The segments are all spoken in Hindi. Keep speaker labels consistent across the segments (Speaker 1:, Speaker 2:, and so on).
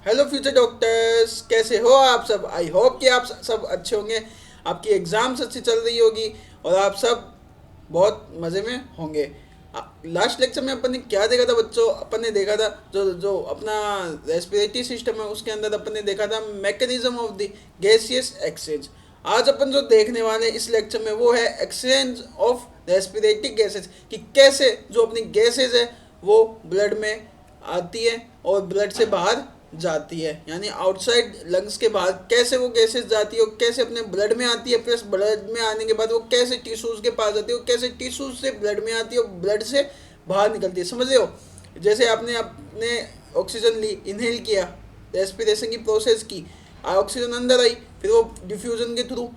Speaker 1: हेलो फ्यूचर डॉक्टर्स, कैसे हो आप सब। आई होप कि आप सब अच्छे होंगे। आपकी एग्ज़ाम्स अच्छी चल रही होगी और आप सब बहुत मज़े में होंगे। लास्ट लेक्चर में अपन ने क्या देखा था बच्चों? अपन ने देखा था जो जो अपना रेस्पिरेटरी सिस्टम है उसके अंदर अपन ने देखा था mechanism of the gaseous exchange. आज अपन जो देखने वाले इस लेक्चर में वो है एक्सचेंज ऑफ रेस्पिरेटरी गैसेज, कि कैसे जो अपनी गैसेज है वो ब्लड में आती है और ब्लड से बाहर जाती है, यानी आउटसाइड लंग्स के बाहर कैसे वो गैसेस जाती है और कैसे अपने ब्लड में आती है, प्लस ब्लड में आने के बाद वो कैसे टिश्यूज़ के पास जाती है और कैसे टिश्यूज से ब्लड में आती है और ब्लड से बाहर निकलती है। समझ रहे हो? जैसे आपने अपने ऑक्सीजन ली, इनहेल किया, रेस्पिरेशन की प्रोसेस की, ऑक्सीजन अंदर आई, फिर वो डिफ्यूजन के थ्रू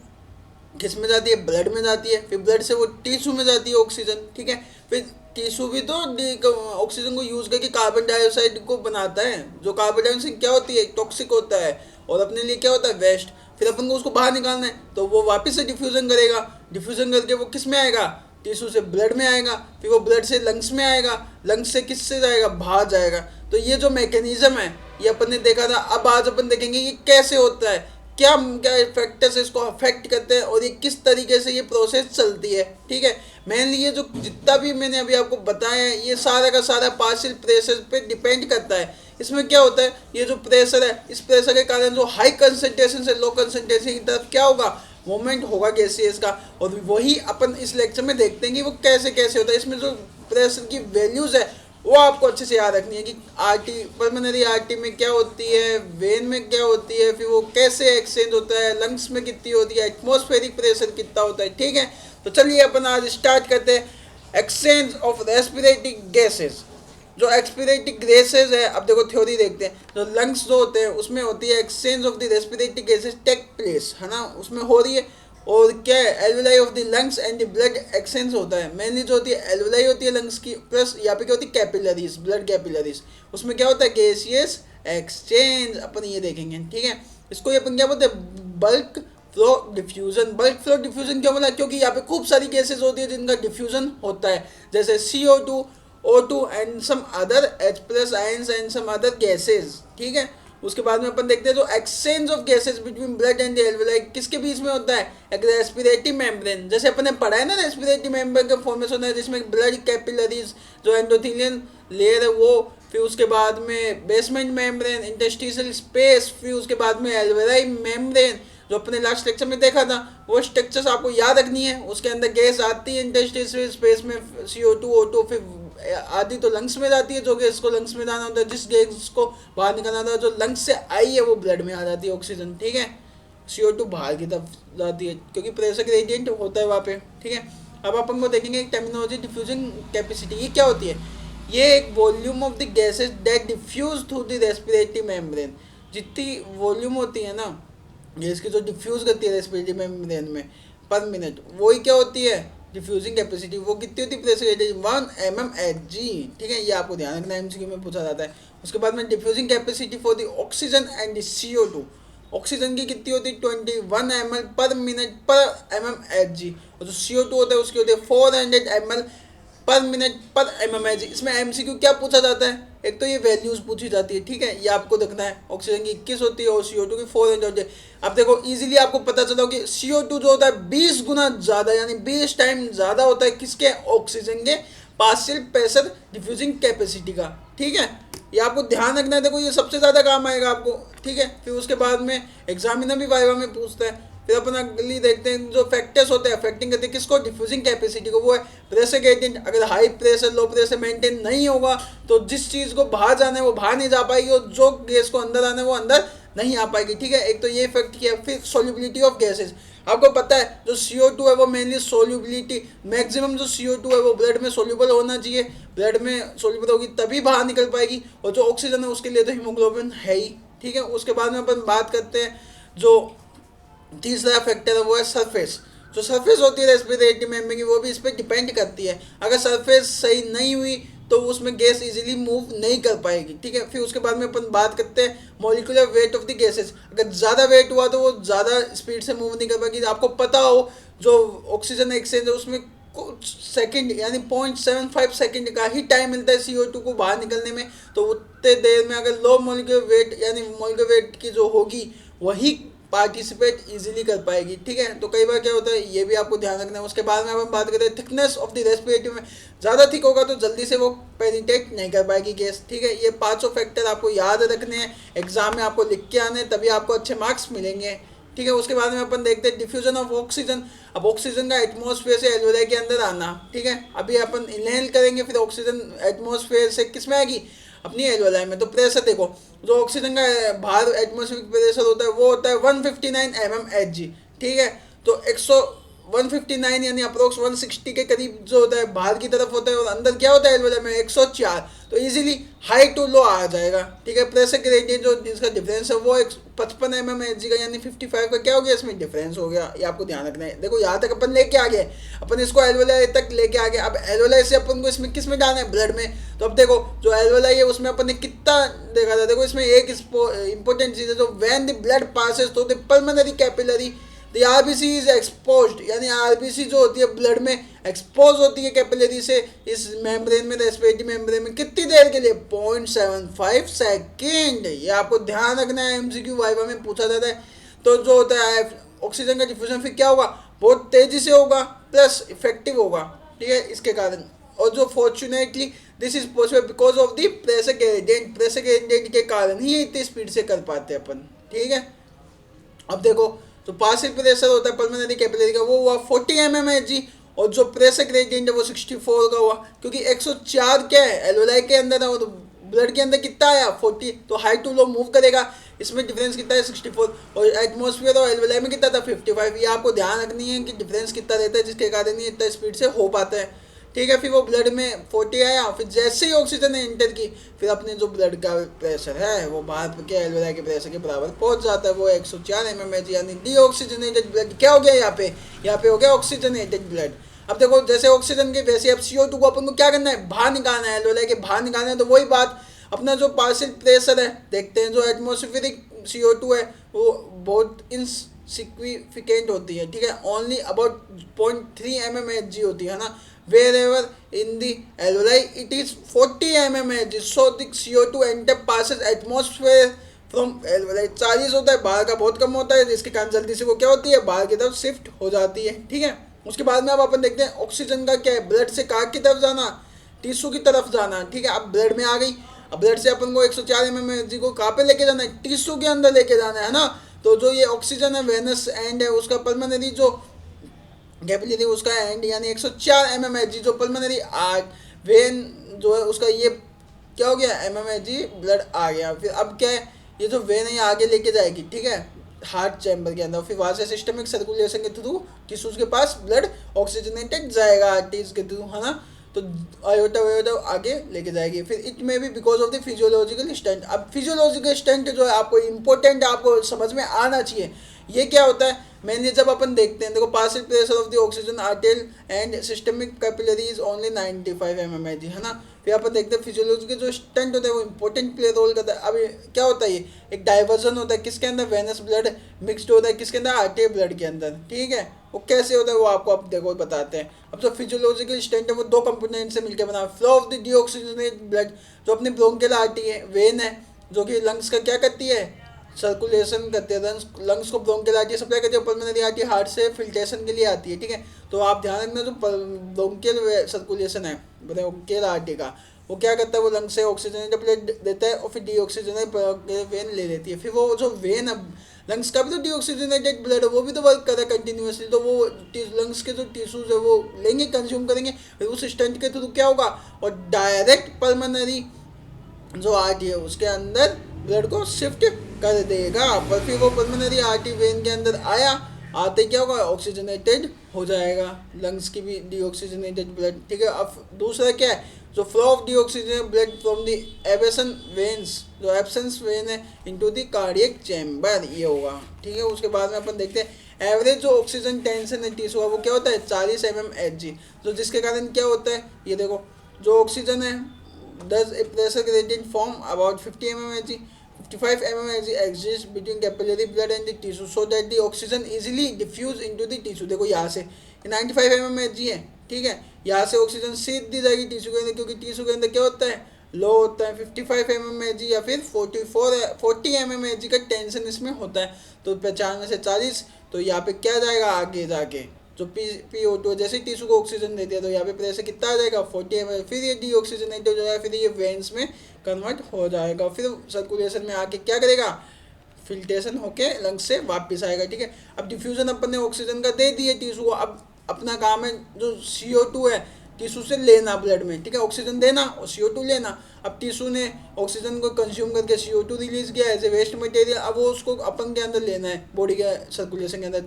Speaker 1: किस में जाती है? ब्लड में जाती है, फिर ब्लड से वो टिश्यू में जाती है ऑक्सीजन। ठीक है, फिर टिश्यू भी तो ऑक्सीजन को यूज करके कार्बन डाइऑक्साइड को बनाता है, जो कार्बन डाइऑक्साइड क्या होती है? टॉक्सिक होता है और अपने लिए क्या होता है? वेस्ट। फिर अपन को उसको बाहर निकालना है तो वो वापस से डिफ्यूजन करेगा, डिफ्यूजन करके वो किस में आएगा? टिश्यू से ब्लड में आएगा, फिर वो ब्लड से लंग्स में आएगा, लंग्स से किस से जाएगा? बाहर जाएगा। तो ये जो मैकेनिज्म है ये अपन ने देखा था। अब आज अपन देखेंगे कि कैसे होता है, क्या क्या फैक्टर्स इसको अफेक्ट करते हैं और ये किस तरीके से ये प्रोसेस चलती है। ठीक है, मेनली ये जो जितना भी मैंने अभी आपको बताया है ये सारा का सारा पार्शियल प्रेशर पे डिपेंड करता है। इसमें क्या होता है, ये जो प्रेशर है इस प्रेशर के कारण जो हाई कंसंट्रेशन से लो कंसंट्रेशन की तरफ क्या होगा? मूवमेंट होगा गैसेस का। और वही अपन इस लेक्चर में देखते हैं कि वो कैसे कैसे होता है। इसमें जो प्रेशर की वैल्यूज़ है वो आपको अच्छे से याद रखनी है कि आरटी, पल्मोनरी आरटी में क्या होती है, वेन में क्या होती है, फिर वो कैसे एक्सचेंज होता है, लंग्स में कितनी होती है, एटमॉस्फेरिक प्रेशर कितना होता है। ठीक है, तो चलिए अपन आज स्टार्ट करते हैं एक्सचेंज ऑफ रेस्पिरेटरी गैसेज। जो एक्सपिरेटरी गैसेज है, अब देखो थ्योरी देखते हैं। जो लंग्स जो होते हैं उसमें होती है exchange of the respiratory gases take place, है ना, उसमें हो रही है। और क्या है? Alveoli of the lungs and the blood exchange होता है। मेनली जो होती है एल्वुलाई होती है लंग्स की, प्लस यहाँ पे क्या होती है? Capillaries, blood capillaries. उसमें क्या होता है? Gaseous exchange. अपन ये देखेंगे। ठीक है, इसको अपन क्या बोलते हैं? Bulk flow diffusion. Bulk flow diffusion क्यों बोला? क्योंकि यहाँ पे खूब सारी गैसेज होती है जिनका डिफ्यूजन होता है, जैसे CO2, O2 and some other H plus ions and some other gases. ठीक है, उसके बाद में अपन देखते हैं जो exchange of gases between blood and alveoli किसके बीच में होता है? एक रेस्पिरेटरी मेम्ब्रेन। जैसे अपन ने पढ़ा है ना, रेस्पिरेटरी मेम्ब्रेन का फॉर्मेशन है जिसमें ब्लड कैपिलरीज, जो एंडोथेलियन लेयर है वो, फिर उसके बाद में बेसमेंट मेम्ब्रेन, इंटरस्टिशियल स्पेस, फिर उसके बाद में एल्वुलाई मेम्ब्रेन जो अपने लास्ट लेक्चर में देखा था। वो स्ट्रक्चर्स आपको याद रखनी है। उसके अंदर गैस आती है इंटरस्टिशियल स्पेस में, CO2, O2, फिर आधी तो लंग्स में जाती है, जो गैस को लंग्स में जाना होता है, जिस गैस को बाहर निकलना होता है जो लंग्स से आई है वो ब्लड में आ जाती है, ऑक्सीजन। ठीक है, CO2 बाहर की तरफ जाती है क्योंकि प्रेशर ग्रेडियंट होता है वहाँ पे। ठीक है, अब अपन को देखेंगे टर्मिनोलॉजी डिफ्यूजन कैपेसिटी। ये क्या होती है? ये एक volume of the gases that diffuse through the respiratory membrane. जितनी वॉल्यूम होती है ना गैस की जो डिफ्यूज़ करती है रेस्पिरेटरी मेम्ब्रेन में पर मिनट, वही क्या होती है? Diffusing capacity. वो कितनी होती है? Pressure 1 mmHg। ठीक है, ये आपको ध्यान रखना है, MCQ में पूछा जाता है। उसके बाद में diffusing capacity for the oxygen and the CO2। Oxygen की कितनी होती है? 21 ml पर मिनट पर mmHg। और जो CO2 होता है उसकी होती है 400 ml पर मिनट पर mmHg। इसमें MCQ क्या पूछा जाता है? एक तो ये वैल्यूज़ पूछी जाती है। ठीक है, ये आपको देखना है। ऑक्सीजन की 21 होती है और CO2 की 400 होती है। अब देखो इजीली आपको पता चला कि CO2 जो होता है 20 गुना ज़्यादा, यानी 20 टाइम ज़्यादा होता है किसके? ऑक्सीजन के पार्शियल प्रेशर डिफ्यूजिंग कैपेसिटी का। ठीक है, ये आपको ध्यान रखना है। देखो ये सबसे ज़्यादा काम आएगा आपको। ठीक है, फिर उसके बाद में एग्जामिनर भी वाइवा में पूछता है। फिर अपन अगली देखते हैं जो फैक्टर्स होते हैं अफेक्टिंग करते हैं किसको? डिफ्यूजिंग कैपेसिटी को। वो है प्रेशर ग्रेडियंट। अगर high pressure low pressure maintain नहीं होगा तो जिस चीज़ को बाहर जाना है वो बाहर नहीं जा पाएगी और जो गैस को अंदर आना है वो अंदर नहीं आ पाएगी। ठीक है, एक तो ये इफेक्ट किया। फिर सोल्यूबिलिटी ऑफ गैसेज। आपको पता है जो CO2 है वो मेनली सोल्यूबिलिटी, मैक्सिमम जो CO2 है वो ब्लड में सोल्यूबल होना चाहिए। ब्लड में सोल्यूबल होगी तभी बाहर निकल पाएगी। और जो ऑक्सीजन है उसके लिए तो हीमोग्लोबिन है ही। ठीक है, उसके बाद में अपन बात करते हैं जो तीसरा फैक्टर है वो है सरफेस। जो सरफेस होती है रेस्पिरेटरी मेम्ब्रेन की वो भी इस पर डिपेंड करती है। अगर सरफेस सही नहीं हुई तो उसमें गैस इजीली मूव नहीं कर पाएगी। ठीक है, फिर उसके बाद में अपन बात करते हैं molecular weight of the gases. अगर ज़्यादा वेट हुआ तो वो ज़्यादा स्पीड से मूव नहीं कर पाएगी। आपको पता हो जो ऑक्सीजन एक्सचेंज है उसमें कुछ सेकंड यानी 0.75 सेकंड का ही टाइम मिलता है CO2 को बाहर निकलने में। तो उतने देर में अगर लो मोलिकुलर वेट यानी मोलिकुलर वेट की जो होगी वही पार्टिसिपेट इजीली कर पाएगी, ठीक है। तो कई बार क्या होता है ये भी आपको ध्यान रखना है। उसके बाद में अब हम बात करते हैं थिकनेस ऑफ द रेस्पिरेटरी में, ज़्यादा थिक होगा तो जल्दी से वो पेनिट्रेट नहीं कर पाएगी गैस, ठीक है। ये पांचों फैक्टर आपको याद रखने हैं, एग्जाम में आपको लिख के आने, तभी आपको अच्छे मार्क्स मिलेंगे, ठीक है। उसके बाद में अपन देखते हैं डिफ्यूजन ऑफ ऑक्सीजन। अब ऑक्सीजन का एटमॉस्फेयर से एल्वेलाई के अंदर आना, ठीक है। अभी अपन इनहेल करेंगे, फिर ऑक्सीजन एटमॉस्फेयर से किस में आएगी, अपनी एल्वेलाई में। तो प्रेशर देखो, जो ऑक्सीजन का बाहर एटमॉस्फेरिक प्रेशर होता है वो होता है 159 mmHg, ठीक है। तो 159 यानी अप्रोक्स 160 के करीब जो होता है बाहर की तरफ होता है, और अंदर क्या होता है एल्वेलाई में 104। तो इजीली हाई टू लो आ जाएगा, ठीक है। प्रेशर ग्रेडियंट जो जिसका डिफरेंस है वो 55 mmHg का यानी 55 का क्या हो गया, इसमें डिफरेंस हो गया, ये आपको ध्यान रखना है। देखो यहाँ तक अपन लेके आ गए, अपन इसको एल्वेलाई तक लेके आ गए। अब एल्वेलाई से अपन को इसमें किस में डालना है, ब्लड में। तो अब देखो जो एल्वेलाई है उसमें अपन ने कितना देखा था, देखो इसमें एक इंपॉर्टेंट चीज़ है, जो when the blood passes through the pulmonary capillary the RBC is exposed, यानी RBC जो होती है ब्लड में एक्सपोज होती है कैपिलरी से इस मेम्ब्रेन में, रेस्पिरेटरी मेम्ब्रेन में, कितनी देर के लिए, 0.75 सेकेंड। ये आपको ध्यान रखना है, MCQ वाइवा में पूछा जाता है। तो जो होता है ऑक्सीजन का डिफ्यूजन फिर क्या होगा, बहुत तेजी से होगा प्लस इफेक्टिव होगा, ठीक है, इसके कारण। और जो fortunately this is possible because of the pressure gradient, pressure gradient के कारण ही इतनी स्पीड से कर पाते हैं अपन, ठीक है। अब देखो जो पार्शियल प्रेशर होता है पल्मोनरी कैपिलरी का वो हुआ 40 mmHg, और जो प्रेशर ग्रेडियंट है वो 64 का हुआ, क्योंकि 104 क्या है एल्वेलाई के अंदर है और ब्लड के अंदर कितना आया 40, तो हाई टू लो मूव करेगा, इसमें डिफरेंस कितना है 64, और एटमॉस्फेयर और एल्वेलाई में कितना था 55। ये आपको ध्यान रखनी है कि डिफरेंस कितना रहता है, जिसके कारण ये इतना स्पीड से हो पाता है, ठीक है। फिर वो ब्लड में 40 आया, फिर जैसे ही ऑक्सीजन ने एंटर की फिर अपने जो ब्लड का प्रेशर है वो बाहर के एल्वेलाई के प्रेशर के बराबर पहुंच जाता है, वो 104 mmHg, यानी डीऑक्सीजनेटेड ब्लड क्या हो गया यहाँ पे हो गया ऑक्सीजनेटेड ब्लड। अब देखो जैसे ऑक्सीजन के वैसे अब CO2 को अपन को क्या करना है, बाहर निकालना है, एल्वेलाई के बाहर निकालना है। तो वही बात, अपना जो पार्शियल प्रेशर है देखते हैं, जो एटमॉस्फेरिक CO2 है वो बहुत इनसिग्निफिकेंट होती है, ठीक है, ओनली अबाउट 0.3 mmHg होती है ना। Wherever in the alveoli it is 40 mmHg, so the CO2 enter passes atmosphere from alveoli। 40 होता है, बाहर का बहुत कम होता है, जिसके कारण जल्दी से वो क्या होती है, बाहर की तरफ शिफ्ट हो जाती है, ठीक है। उसके बाद में अब अपन देखते हैं ऑक्सीजन का क्या है, ब्लड से कहाँ की तरफ जाना, टिश्यू की तरफ जाना, ठीक है। अब ब्लड में आ गई, अब ब्लड से अपन को 104 mmHg को कहाँ पे लेके जाना है, टिश्यू के अंदर लेके जाना है ना। तो जो ये ऑक्सीजन है वेनस एंड है उसका पल्मोनरी जो कैपिलरी उसका एंड यानी 104 mmHg, जो पल्मोनरी वेन जो है उसका ये क्या हो गया mmHg ब्लड आ गया। फिर अब क्या है, ये जो वेन है ये आगे लेके जाएगी, ठीक है, हार्ट चैम्बर के अंदर, फिर वहाँ से सिस्टमिक सर्कुलेशन के थ्रू टिश्यूज के पास ब्लड ऑक्सीजनेटेड जाएगा आर्टरीज के थ्रू, है ना। तो आयोटा वायोटा आगे लेके जाएगी। फिर इट में भी because of the physiological stunt. अब फिजियोलॉजिकल स्टंट जो है आपको इंपॉर्टेंट, आपको समझ में आना चाहिए। ये क्या होता है, मैंने जब अपन देखते हैं, देखो partial pressure of the oxygen arterial and systemic capillary is only 95 mmHg, है ना। फिर अपन देखते हैं फिजियोलॉजिकल जो स्टंट होता है वो इंपॉर्टेंट प्ले रोल करता है। अब क्या होता है, ये एक डाइवर्जन होता है, किसके अंदर वेनस ब्लड मिक्सड होता है, किसके अंदर आर्टेरियल ब्लड के अंदर, ठीक है। वो कैसे होता है वो आपको अब देखो बताते हैं। अब जो फिजियोलॉजिकल स्टंट है वो दो कंपोनेंट से मिलकर बना, flow of the deoxygenated blood, जो अपनी ब्रोंकियल आर्टरी है, वेन है, जो कि लंग्स का क्या करती है, सर्कुलेशन करते हैं, लंग्स को ब्रोंकियल आर्टरी सप्लाई करती है, पल्मोनरी आर्टरी हार्ट से फिल्ट्रेशन के लिए आती है, ठीक है। तो आप ध्यान रखना, जो ब्रोंकियल सर्कुलेशन है ब्रोंकियल आर्टरी का, वो क्या करता है, वो लंग्स से ऑक्सीजन ब्लड देता है और फिर डीऑक्सीजनेटेड वेन ले लेती है। फिर वो जो वेन है लंग्स का भी तो डीऑक्सीजनेटेड ब्लड है, वो भी तो वर्क कर रहा है कंटिन्यूसली, तो वो लंग्स के जो टिश्यूज है वो लेंगे, कंज्यूम करेंगे, फिर उस स्टंट के थ्रू क्या होगा, और डायरेक्ट पल्मोनरी जो आर्टरी है उसके अंदर ब्लड को शिफ्ट कर देगा। पर फिर वो पल्मोनरी आर्टरी वेन के अंदर आया, आते क्या होगा, ऑक्सीजनेटेड हो जाएगा, लंग्स की भी डीऑक्सीजनेटेड ब्लड, ठीक है। अब दूसरा क्या है, जो flow of deoxygenated blood from the absence veins, जो एब्सेंस वेन है इनटू द कार्डियक चैम्बर, ये होगा, ठीक है। उसके बाद में अपन देखते हैं एवरेज जो ऑक्सीजन टेंशन है टिश्यू वो क्या होता है 40 mmHg, जो जिसके कारण क्या होता है, ये देखो जो ऑक्सीजन है does a pressure gradient form about 50 mmHg, 55 mmHg exists between capillary blood and the tissue so that the oxygen easily diffuse into the tissue। देखो यहाँ से 95 mmHg है, ठीक है। यहाँ से ऑक्सीजन सीधी जाएगी टिश्यू के अंदर, क्योंकि टिश्यू के अंदर क्या होता है, लो होता है 55 mm या फिर 40 mm का टेंशन इसमें होता है। तो 95 से 40, तो यहाँ पे क्या जाएगा आगे जाके जो PO2 जैसे टिश्यू को ऑक्सीजन दे दिया तो यहाँ पे प्रेशर कितना आ जाएगा 40 mm, फिर ये डीऑक्सीजनेट हो जाएगा, फिर ये वेन्स में कन्वर्ट हो जाएगा, फिर सर्कुलेशन में आके क्या करेगा, फिल्ट्रेशन होके लंग्स से वापस आएगा, ठीक है। अब डिफ्यूजन अपन ने ऑक्सीजन का दे दिया टिश्यू को, अब अपना काम है जो CO2 है टिश्यू से लेना ब्लड में, ठीक है, ऑक्सीजन देना और CO2 लेना। अब टिश्यू ने ऑक्सीजन को कंज्यूम करके CO2 रिलीज किया एज ए वेस्ट मटेरियल, अब वो उसको अपन के अंदर लेना है बॉडी के सर्कुलेशन के अंदर।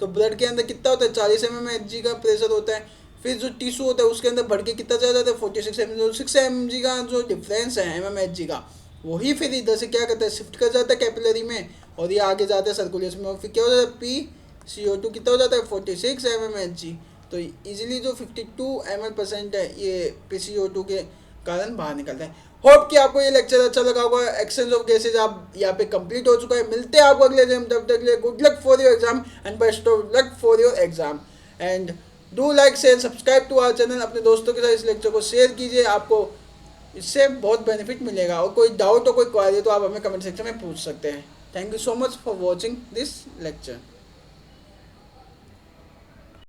Speaker 1: तो ब्लड के अंदर कितना होता है 40 mmHg का प्रेशर होता है, फिर जो टिश्यू होता है उसके अंदर बढ़ के कितना चला जाता है 46 mg, 6 mg का जो डिफरेंस है mmHg का, वही फिर इधर से क्या करता है शिफ्ट कर जाता है कैपिलरी में, और ये आगे जाता है सर्कुलेशन में, फिर क्या हो जाता है PCO2 कितना हो जाता है 46 mmHg। तो इजीली जो 52 ml% है ये PCO2 के कारण बाहर निकलता है। होप कि आपको ये लेक्चर अच्छा लगा होगा। एक्सचेंज ऑफ गैसेज आप यहाँ पे कंप्लीट हो चुका है। मिलते हैं आपको अगले दिन, तब तक के लिए good luck for your exam and best of luck for your exam. And do like share subscribe to our channel. अपने दोस्तों के साथ इस लेक्चर को शेयर कीजिए, आपको इससे बहुत बेनिफिट मिलेगा। और कोई डाउट हो कोई क्वेरी तो आप हमें कमेंट सेक्शन में पूछ सकते हैं। Thank you so much for watching this lecture.